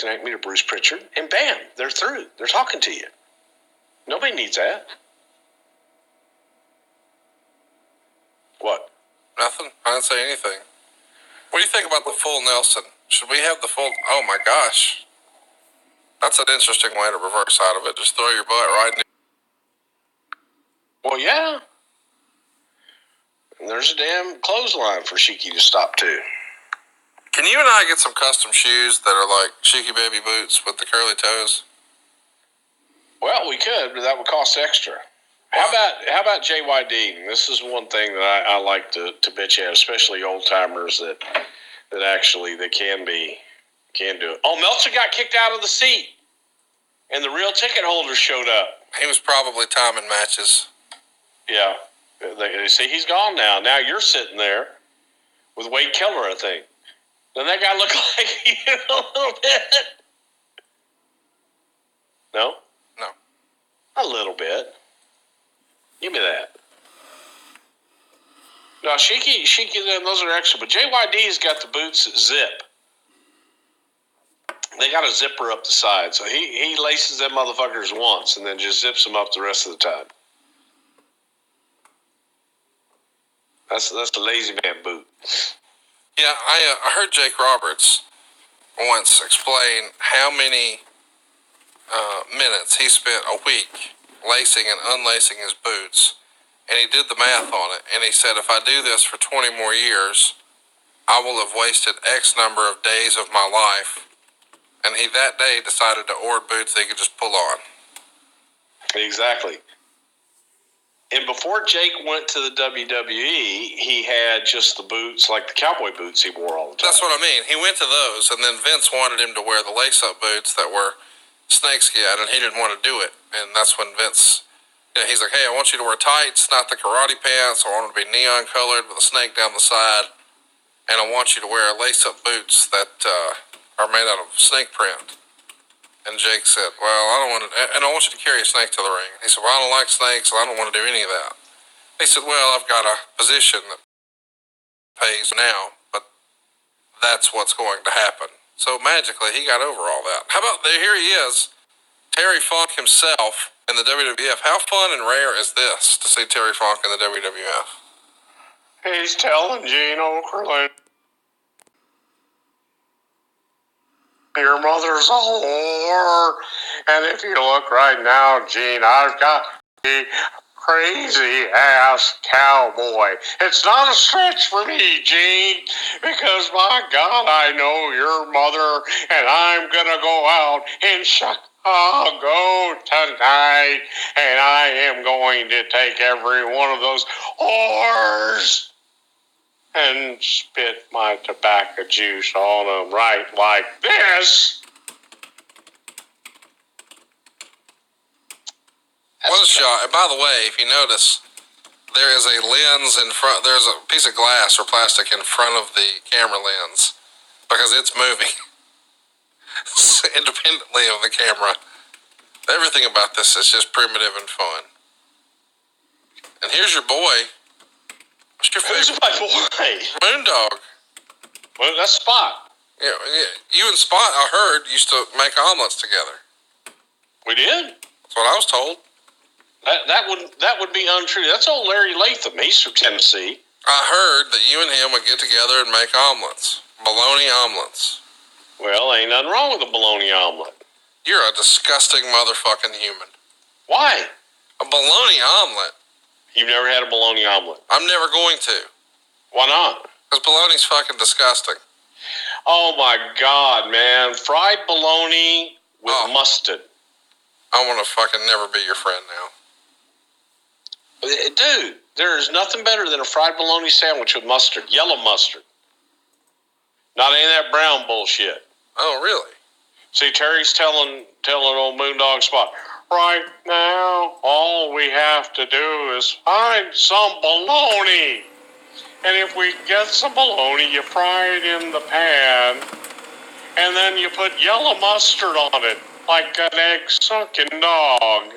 connect me to Bruce Pritchard, and bam, they're through. They're talking to you. Nobody needs that. What? Nothing. I didn't say anything. What do you think about the full Nelson? Should we have the full... Oh, my gosh. That's an interesting way to reverse out of it. Just throw your butt right in. Well, yeah. And there's a damn clothesline for Sheiky to stop too. Can you and I get some custom shoes that are like Sheiky baby boots with the curly toes? Well, we could, but that would cost extra. How about JYD? This is one thing that I like to bitch at, especially old timers that actually they can do it. Oh, Meltzer got kicked out of the seat, and the real ticket holder showed up. He was probably timing matches. Yeah, they see he's gone now. Now you're sitting there with Wade Keller, I think. Doesn't that guy look like you a little bit? No? No. A little bit. Give me that. No, Sheiky, those are extra, but JYD's got the boots that zip. They got a zipper up the side, so he laces them motherfuckers once and then just zips them up the rest of the time. That's the lazy man boot. Yeah, I heard Jake Roberts once explain how many minutes he spent a week lacing and unlacing his boots, and he did the math on it, and he said, if I do this for 20 more years, I will have wasted X number of days of my life, and he that day decided to order boots that he could just pull on. Exactly. And before Jake went to the WWE, he had just the boots, like the cowboy boots he wore all the time. That's what I mean. He went to those, and then Vince wanted him to wear the lace-up boots that were snakeskin, and he didn't want to do it. And that's when Vince, he's like, hey, I want you to wear tights, not the karate pants. I want them to be neon colored with a snake down the side. And I want you to wear lace-up boots that are made out of snake print. And Jake said, well, I don't want to, and I want you to carry a snake to the ring. He said, well, I don't like snakes, so I don't want to do any of that. He said, well, I've got a position that pays now, but that's what's going to happen. So magically, he got over all that. How about, here he is, Terry Funk himself in the WWF. How fun and rare is this to see Terry Funk in the WWF? He's telling Gene Okerlund, your mother's a whore. And if you look right now, Gene, I've got the crazy ass cowboy. It's not a stretch for me, Gene, because my God, I know your mother, and I'm gonna go out in Chicago tonight, and I am going to take every one of those whores and spit my tobacco juice on them right like this. What a shot. And by the way, if you notice, there is a lens in front, there's a piece of glass or plastic in front of the camera lens because it's moving independently of the camera. Everything about this is just primitive and fun. And here's your boy. Who's my boy? Moondog. Well, that's Spot. Yeah, you and Spot, I heard, used to make omelets together. We did? That's what I was told. That would be untrue. That's old Larry Latham. He's from Tennessee. I heard that you and him would get together and make omelets. Bologna omelets. Well, ain't nothing wrong with a bologna omelet. You're a disgusting motherfucking human. Why? A bologna omelet? You've never had a bologna omelet? I'm never going to. Why not? Because bologna's fucking disgusting. Oh my God, man. Fried bologna with mustard. I want to fucking never be your friend now. Dude, there's nothing better than a fried bologna sandwich with mustard. Yellow mustard. Not any of that brown bullshit. Oh, really? See, Terry's telling old Moondog Spot, right now, all we have to do is find some bologna. And if we get some bologna, you fry it in the pan, and then you put yellow mustard on it, like an egg-sucking dog.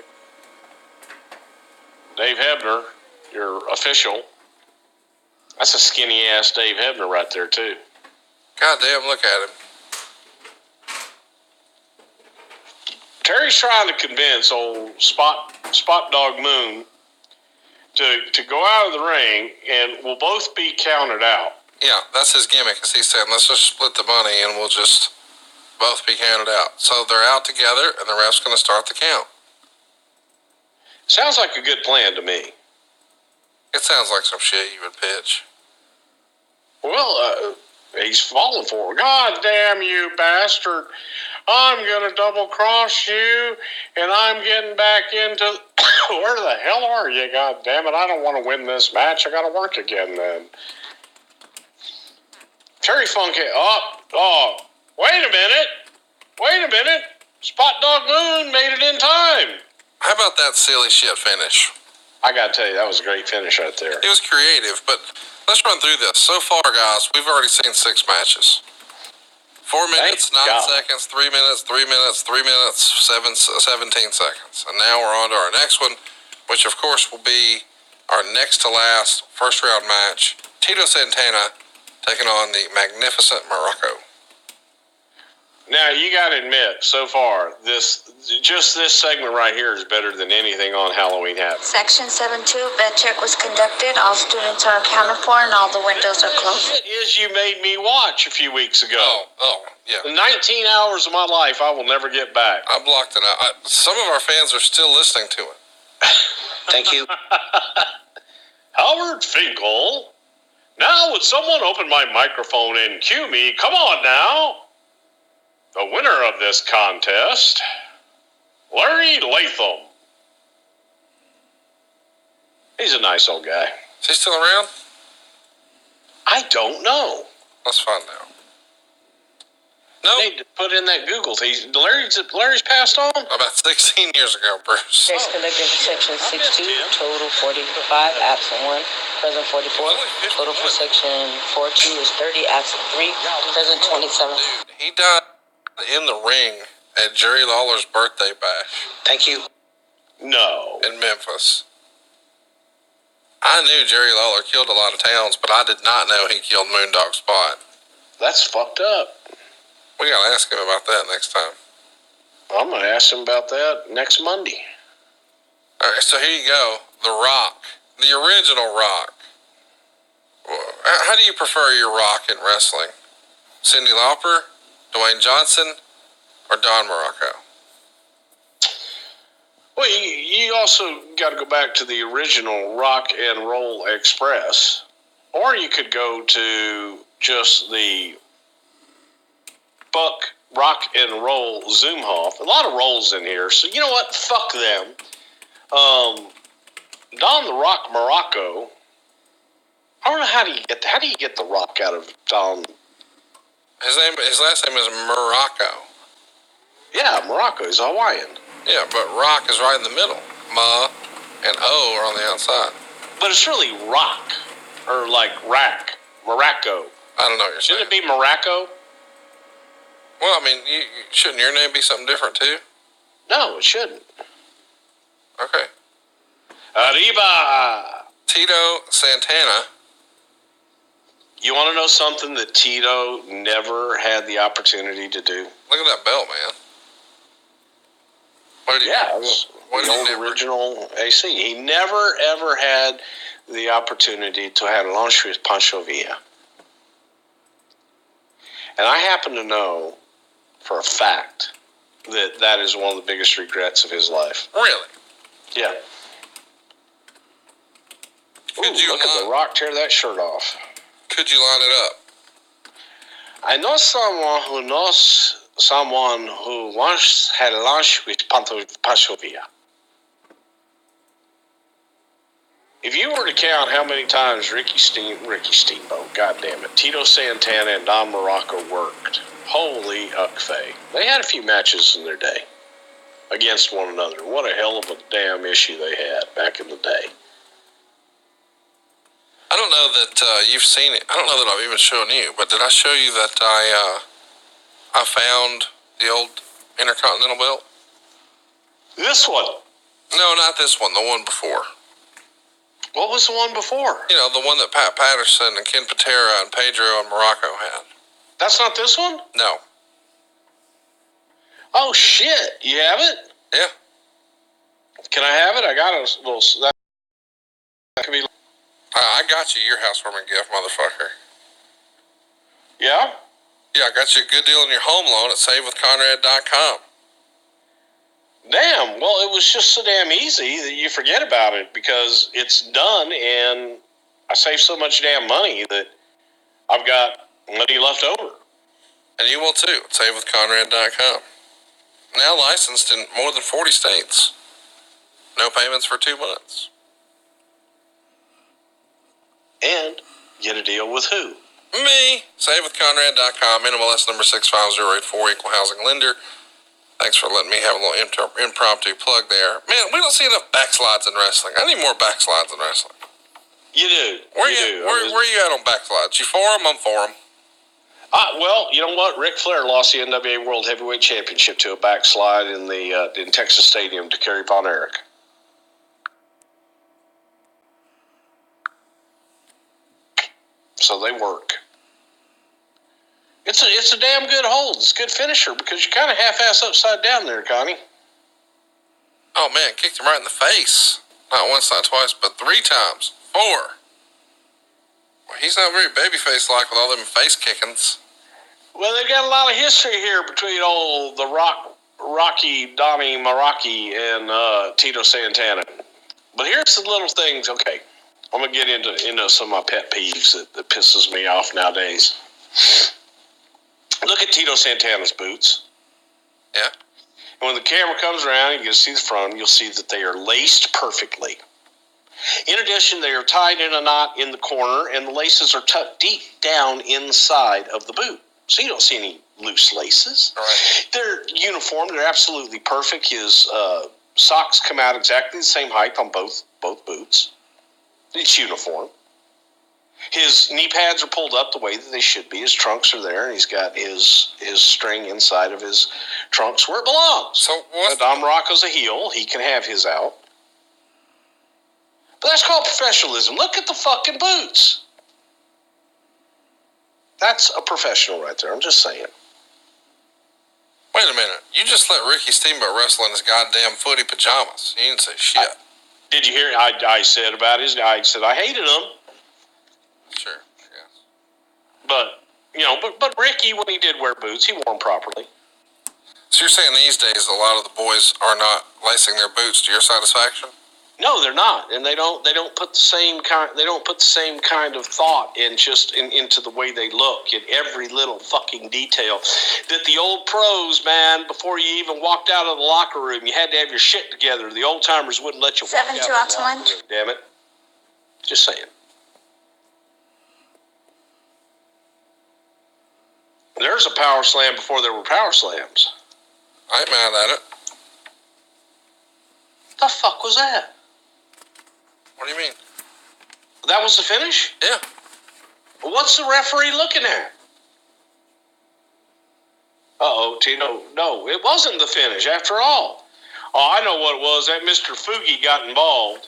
Dave Hebner, your official. That's a skinny-ass Dave Hebner right there, too. God damn, look at him. Terry's trying to convince old Spot Dog Moon to go out of the ring, and we'll both be counted out. Yeah, that's his gimmick. Is he's saying, let's just split the money and we'll just both be counted out. So they're out together, and the ref's going to start the count. Sounds like a good plan to me. It sounds like some shit you would pitch. Well, he's falling for it. God damn you, bastard. I'm going to double cross you, and I'm getting back into... Where the hell are you? God damn it. I don't want to win this match. I got to work again then. Terry Funk... Oh, wait a minute. Spot Dog Moon made it in time. How about that silly shit finish? I got to tell you, that was a great finish right there. It was creative, but let's run through this. So far, guys, we've already seen 6 matches. 4 minutes, 9 seconds, 3 minutes, 3 minutes, 3 minutes, 17 seconds. And now we're on to our next one, which of course will be our next to last first round match. Tito Santana taking on the Magnificent Morocco. Now, you got to admit, so far, this segment right here is better than anything on Halloween Havoc. Section 7-2, bed check was conducted. All students are accounted for and all the windows are closed. It is you made me watch a few weeks ago. Oh, yeah. 19 hours of my life I will never get back. I blocked it out. Some of our fans are still listening to it. Thank you. Howard Finkel. Now would someone open my microphone and cue me? Come on now. The winner of this contest, Larry Latham. He's a nice old guy. Is he still around? I don't know. Let's find out. No. Need to put in that Google thing. Larry's passed on? About 16 years ago, Bruce. Case conducted for section 6-2, total 45, absent 1, present 44. Total for section 4-2 is 30, absent 3, present 27. Dude, he died in the ring at Jerry Lawler's birthday bash. Thank you. No. In Memphis. I knew Jerry Lawler killed a lot of towns, but I did not know he killed Moondog Spot. That's fucked up. We gotta ask him about that next time. I'm gonna ask him about that next Monday. Alright, so here you go. The Rock. The original Rock. How do you prefer your Rock in wrestling? Cyndi Lauper, Dwayne Johnson, or Don Morocco? Well, you also got to go back to the original Rock and Roll Express. Or you could go to just the Buck Rock and Roll Zoomhoff. A lot of rolls in here. So you know what? Fuck them. Don the Rock Morocco. I don't know how do you get the Rock out of Don? His last name is Morocco. Yeah, Morocco is Hawaiian. Yeah, but Rock is right in the middle. Ma and O are on the outside. But it's really Rock. Or like Rack. Morocco. I don't know what you're saying. Shouldn't it be Morocco? Well, I mean, shouldn't your name be something different too? No, it shouldn't. Okay. Arriba! Tito Santana. You want to know something that Tito never had the opportunity to do? Look at that belt, man. What did he Yeah, do? it was What the did he old never- original AC. He never, ever had the opportunity to have lunch with Pancho Villa. And I happen to know for a fact that that is one of the biggest regrets of his life. Really? Yeah. Could you look at The Rock tear that shirt off. Could you line it up? I know someone who knows someone who once had lunch with Pancho Villa. If you were to count how many times Ricky Steamboat, goddammit, Tito Santana and Don Morocco worked, holy uckfay. They had a few matches in their day against one another. What a hell of a damn issue they had back in the day. I don't know that you've seen it. I don't know that I've even shown you, but did I show you that I found the old Intercontinental belt? This one. No, not this one. The one before. What was the one before? You know, the one that Pat Patterson and Ken Patera and Pedro and Morocco had. That's not this one? No. Oh, shit. You have it? Yeah. Can I have it? I got a little... That could be... I got you your housewarming gift, motherfucker. Yeah? Yeah, I got you a good deal on your home loan at SaveWithConrad.com. Damn. Well, it was just so damn easy that you forget about it because it's done, and I saved so much damn money that I've got money left over. And you will too at SaveWithConrad.com. Now licensed in more than 40 states. No payments for 2 months. And get a deal with who? Me. SaveWithConrad.com. NMLS number 65084. Equal housing lender. Thanks for letting me have a little impromptu plug there. Man, we don't see enough backslides in wrestling. I need more backslides in wrestling. You do. Where you at on backslides? You for them? I'm for them. Well, you know what? Ric Flair lost the NWA World Heavyweight Championship to a backslide in Texas Stadium to Kerry Von Erich. So they work. It's a damn good hold. It's a good finisher because you're kind of half-ass upside down there, Connie. Oh, man, kicked him right in the face. Not once, not twice, but 3 times. 4. Well, he's not very babyface-like with all them face kickings. Well, they've got a lot of history here between Rocky, Donnie Maraki, and Tito Santana. But here's the little things. Okay, I'm gonna get into some of my pet peeves that pisses me off nowadays. Look at Tito Santana's boots. Yeah. And when the camera comes around, you can see the front. You'll see that they are laced perfectly. In addition, they are tied in a knot in the corner, and the laces are tucked deep down inside of the boot. So you don't see any loose laces. All right. They're uniform. They're absolutely perfect. His socks come out exactly the same height on both boots. It's uniform. His knee pads are pulled up the way that they should be. His trunks are there, and he's got his string inside of his trunks where it belongs. So what? Don Morocco's a heel. He can have his out. But that's called professionalism. Look at the fucking boots. That's a professional right there. I'm just saying. Wait a minute. You just let Ricky Steamboat wrestle in his goddamn footy pajamas. You didn't say shit. Did you hear? I said about his. I said I hated him. Sure. Yes. But but Ricky, when he did wear boots, he wore them properly. So you're saying these days a lot of the boys are not lacing their boots to your satisfaction? No, they're not, and they don't put the same kind of thought into the way they look in every little fucking detail. That the old pros, man, before you even walked out of the locker room, you had to have your shit together. The old timers wouldn't let you walk out of the locker room. Damn it! Just saying. There's a power slam before there were power slams. I ain't mad at it. The fuck was that? What do you mean? That was the finish? Yeah. What's the referee looking at? Uh-oh, Tino. No, it wasn't the finish after all. Oh, I know what it was. That Mr. Fugi got involved.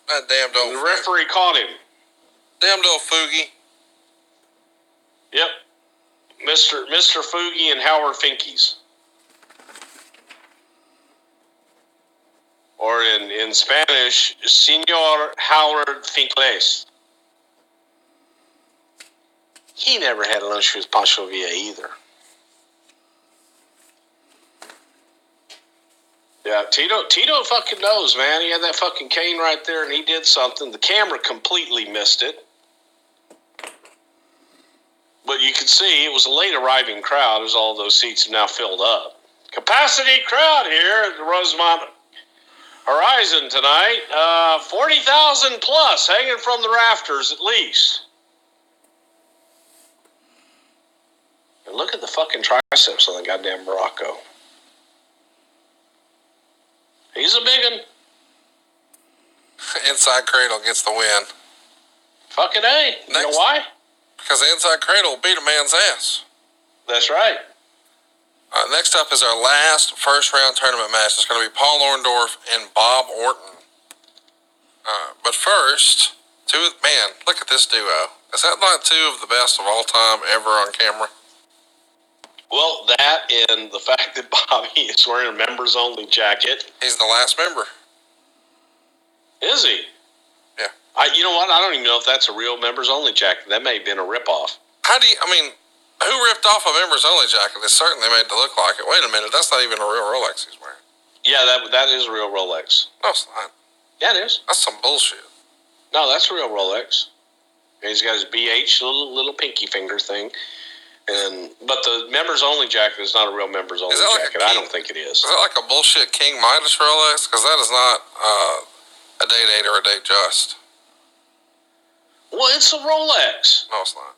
That damned old... The referee caught him. Damned old Fugi. Yep. Mr. Fugi and Howard Finkies. Or in Spanish, Senor Howard Finkles. He never had lunch with Pancho Villa either. Yeah, Tito fucking knows, man. He had that fucking cane right there, and he did something. The camera completely missed it. But you could see it was a late arriving crowd as all those seats have now filled up. Capacity crowd here at the Rosemont Horizon tonight. 40,000 plus hanging from the rafters at least. And look at the fucking triceps on the goddamn Morocco. He's a big one. Inside cradle gets the win. Fucking A. You know why? Because the inside cradle will beat a man's ass. That's right. Next up is our last first-round tournament match. It's going to be Paul Orndorff and Bob Orton. But first, man, look at this duo. Is that not 2 of the best of all time ever on camera? Well, that and the fact that Bobby is wearing a members-only jacket. He's the last member. Is he? Yeah. You know what? I don't even know if that's a real members-only jacket. That may have been a ripoff. Who ripped off a members-only jacket? It's certainly made to look like it. Wait a minute, that's not even a real Rolex he's wearing. Yeah, that is a real Rolex. No, it's not. Yeah, it is. That's some bullshit. No, that's a real Rolex. And he's got his BH little pinky finger thing. But the members-only jacket is not a real members-only jacket. I don't think it is. Is that like a bullshit King Midas Rolex? Because that is not a date 8 or a date just. Well, it's a Rolex. No, it's not.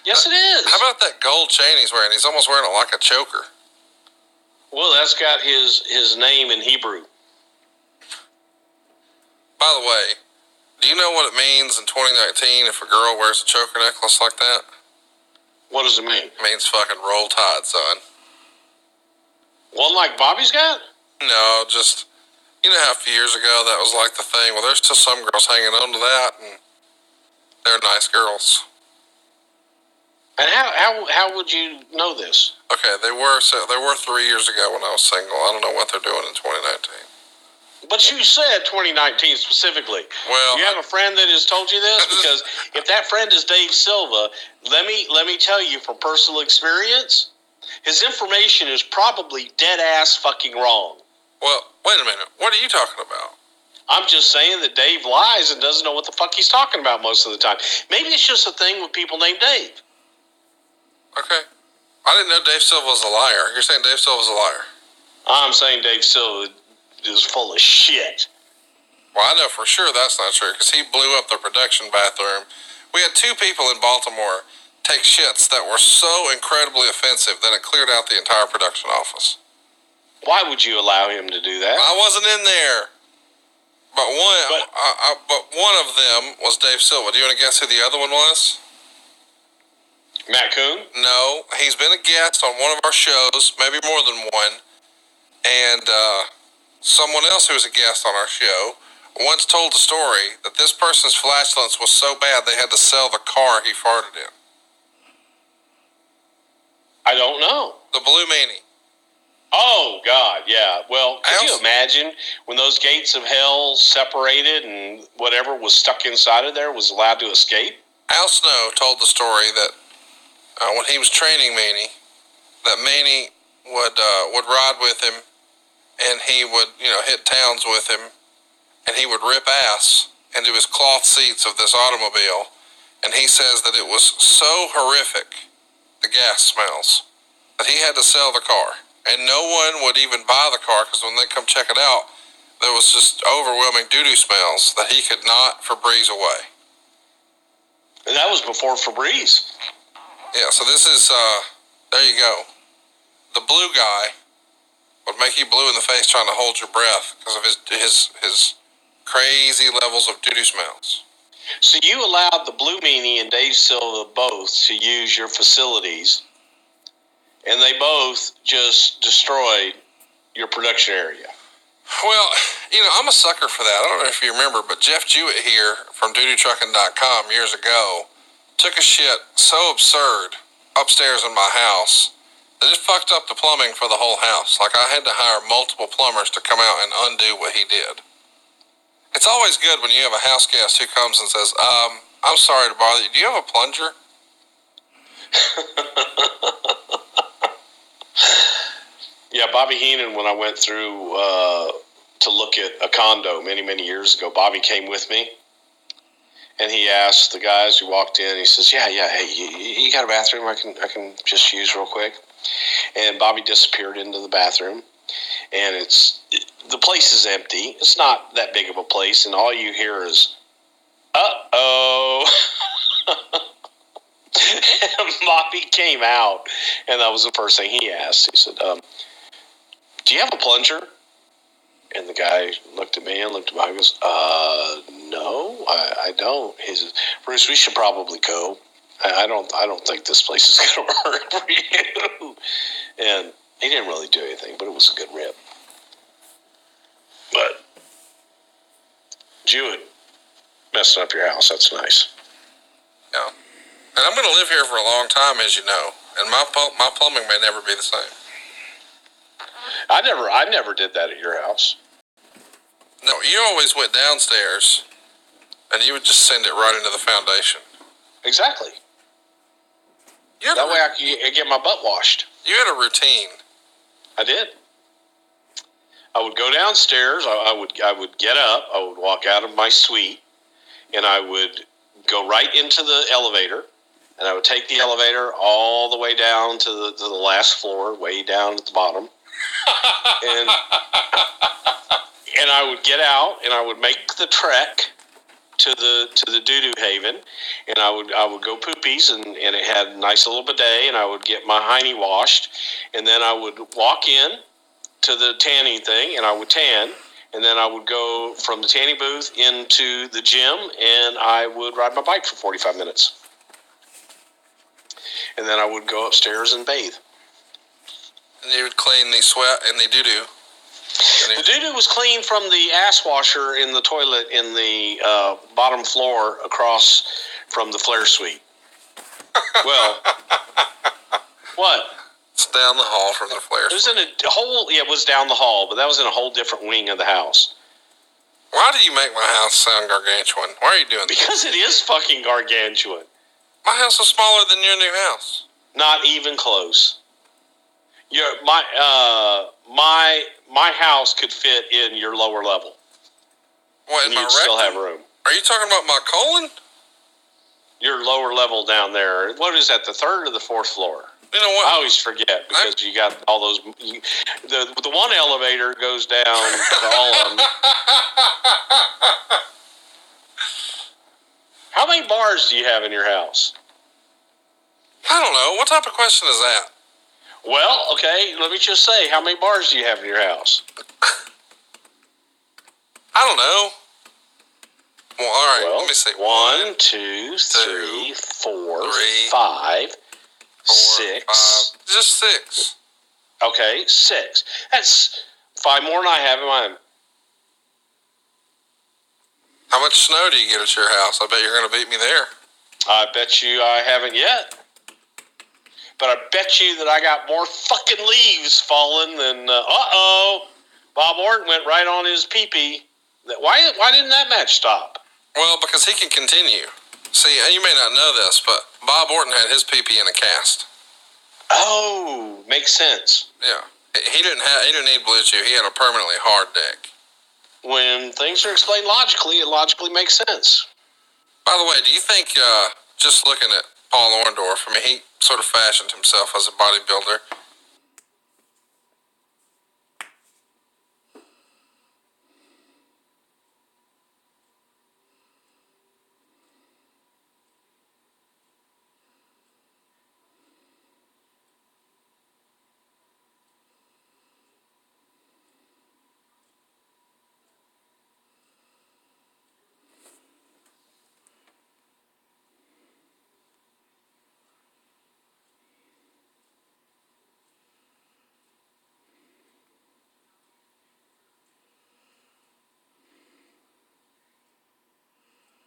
Yes, it is. How about that gold chain he's wearing? He's almost wearing it like a choker. Well, that's got his name in Hebrew. By the way, do you know what it means in 2019 if a girl wears a choker necklace like that? What does it mean? It means fucking roll tide, son. One like Bobby's got? No, just, you know how a few years ago that was like the thing? Well, there's still some girls hanging on to that, and they're nice girls. And how would you know this? Okay, they were 3 years ago when I was single. I don't know what they're doing in 2019. But you said 2019 specifically. Well, you have a friend that has told you this? Because if that friend is Dave Silva, let me tell you from personal experience, his information is probably dead ass fucking wrong. Well, wait a minute. What are you talking about? I'm just saying that Dave lies and doesn't know what the fuck he's talking about most of the time. Maybe it's just a thing with people named Dave. Okay. I didn't know Dave Silva was a liar. You're saying Dave Silva's a liar? I'm saying Dave Silva is full of shit. Well, I know for sure that's not true because he blew up the production bathroom. We had 2 people in Baltimore take shits that were so incredibly offensive that it cleared out the entire production office. Why would you allow him to do that? I wasn't in there. But one of them was Dave Silva. Do you want to guess who the other one was? Matt Coon? No, he's been a guest on one of our shows, maybe more than one. And someone else who was a guest on our show once told the story that this person's flatulence was so bad they had to sell the car he farted in. I don't know. The Blue Meanie. Oh, God, yeah. Well, can you Also- imagine when those gates of hell separated and whatever was stuck inside of there was allowed to escape? Al Snow told the story that when he was training Meanie, that Meanie would ride with him, and he would hit towns with him, and he would rip ass into his cloth seats of this automobile, and he says that it was so horrific, the gas smells, that he had to sell the car, and no one would even buy the car because when they come check it out, there was just overwhelming doo-doo smells that he could not Febreze away. And that was before Febreze. Yeah, so this is, there you go. The blue guy would make you blue in the face trying to hold your breath because of his crazy levels of doo-doo smells. So you allowed the Blue Meanie and Dave Silva both to use your facilities, and they both just destroyed your production area. Well, I'm a sucker for that. I don't know if you remember, but Jeff Jewett here from doodooTrucking.com years ago took a shit so absurd upstairs in my house that it fucked up the plumbing for the whole house. Like, I had to hire multiple plumbers to come out and undo what he did. It's always good when you have a house guest who comes and says, I'm sorry to bother you. Do you have a plunger? Yeah, Bobby Heenan, when I went through to look at a condo many, many years ago, Bobby came with me. And he asked the guys who walked in, he says, yeah, hey, you got a bathroom I can just use real quick? And Bobby disappeared into the bathroom. And the place is empty. It's not that big of a place. And all you hear is, uh-oh. And Bobby came out. And that was the first thing he asked. He said, do you have a plunger? And the guy looked at me and looked at Bobby and goes, no, I don't. He says, Bruce, we should probably go. I don't think this place is going to work for you. And he didn't really do anything, but it was a good rip. But Jewett messing up your house, that's nice. Yeah. And I'm going to live here for a long time, as you know. And my plumbing may never be the same. I never did that at your house. No, you always went downstairs, and you would just send it right into the foundation. Exactly. That way I could get my butt washed. You had a routine. I did. I would go downstairs. I would get up. I would walk out of my suite, and I would go right into the elevator, and I would take the elevator all the way down to the last floor, way down at the bottom, and I would get out, and I would make the trek to the doo-doo haven, and I would go poopies, and it had a nice little bidet, and I would get my hiney washed, and then I would walk in to the tanning thing, and I would tan, and then I would go from the tanning booth into the gym, and I would ride my bike for 45 minutes. And then I would go upstairs and bathe. And you would clean the sweat and the doo-doo. The doo-doo was clean from the ass washer in the toilet in the bottom floor across from the Flair suite. Well, what? It's down the hall from the Flair It was suite. in a whole, it was down the hall, but that was in a whole different wing of the house. Why do you make my house sound gargantuan? Why are you doing that? Because it is fucking gargantuan. My house is smaller than your new house. Not even close. My house could fit in your lower level. What, And in my you'd still rectum? have room. Are you talking about my colon? Your lower level down there. What is that, the third or the fourth floor? You know what? I always forget because you got all those. The one elevator goes down to all of them. How many bars do you have in your house? I don't know. What type of question is that? Well, okay, let me just say, how many bars do you have in your house? I don't know. Well, all right, Well, let me see. 1, 2, 3, 4, 3, 5, 4, 6. 5. Just 6. Okay, 6. That's 5 more than I have in mine. How much snow do you get at your house? I bet you're going to beat me there. I bet you I haven't yet. But I bet you that I got more fucking leaves falling than, Bob Orton went right on his pee-pee. Why didn't that match stop? Well, because he can continue. See, you may not know this, but Bob Orton had his pee-pee in a cast. Oh, makes sense. Yeah. He didn't need Blue Chew. He had a permanently hard dick. When things are explained logically, it logically makes sense. By the way, do you think, just looking at Paul Orndorff, I mean, he sort of fashioned himself as a bodybuilder.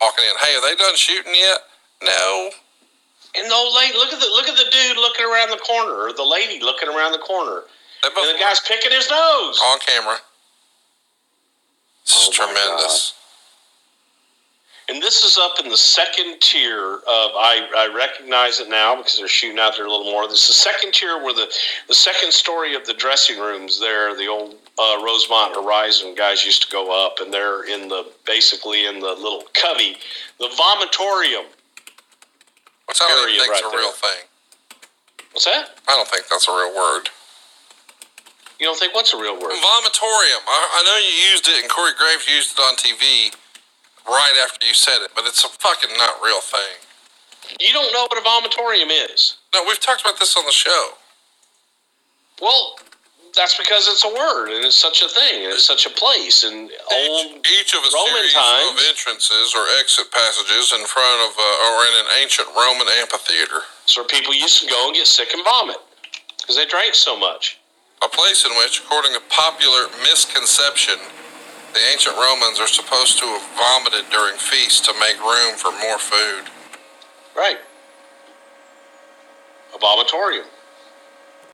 Walking in, hey, are they done shooting yet? No. And the old lady, look at the dude looking around the corner, or the lady looking around the corner, They both and the guy's picking his nose. on camera. This is Oh my tremendous. And this is up in the second tier of, I recognize it now because they're shooting out there a little more. This is the second tier where the second story of the dressing rooms there, the old Rosemont Horizon guys used to go up, and they're basically in the little cubby, the vomitorium. Which I don't area even think right is a real thing. What's that? I don't think that's a real word. You don't think what's a real word? Vomitorium. I know you used it, and Corey Graves used it on TV right after you said it, but it's a fucking not real thing. You don't know what a vomitorium is. No, we've talked about this on the show. Well, that's because it's a word, and it's such a thing, and it's such a place. And Each of a Roman series times, of entrances or exit passages in front of or in an ancient Roman amphitheater. so people used to go and get sick and vomit because they drank so much. A place in which, according to popular misconception, the ancient Romans are supposed to have vomited during feasts to make room for more food. Right. a vomitorium.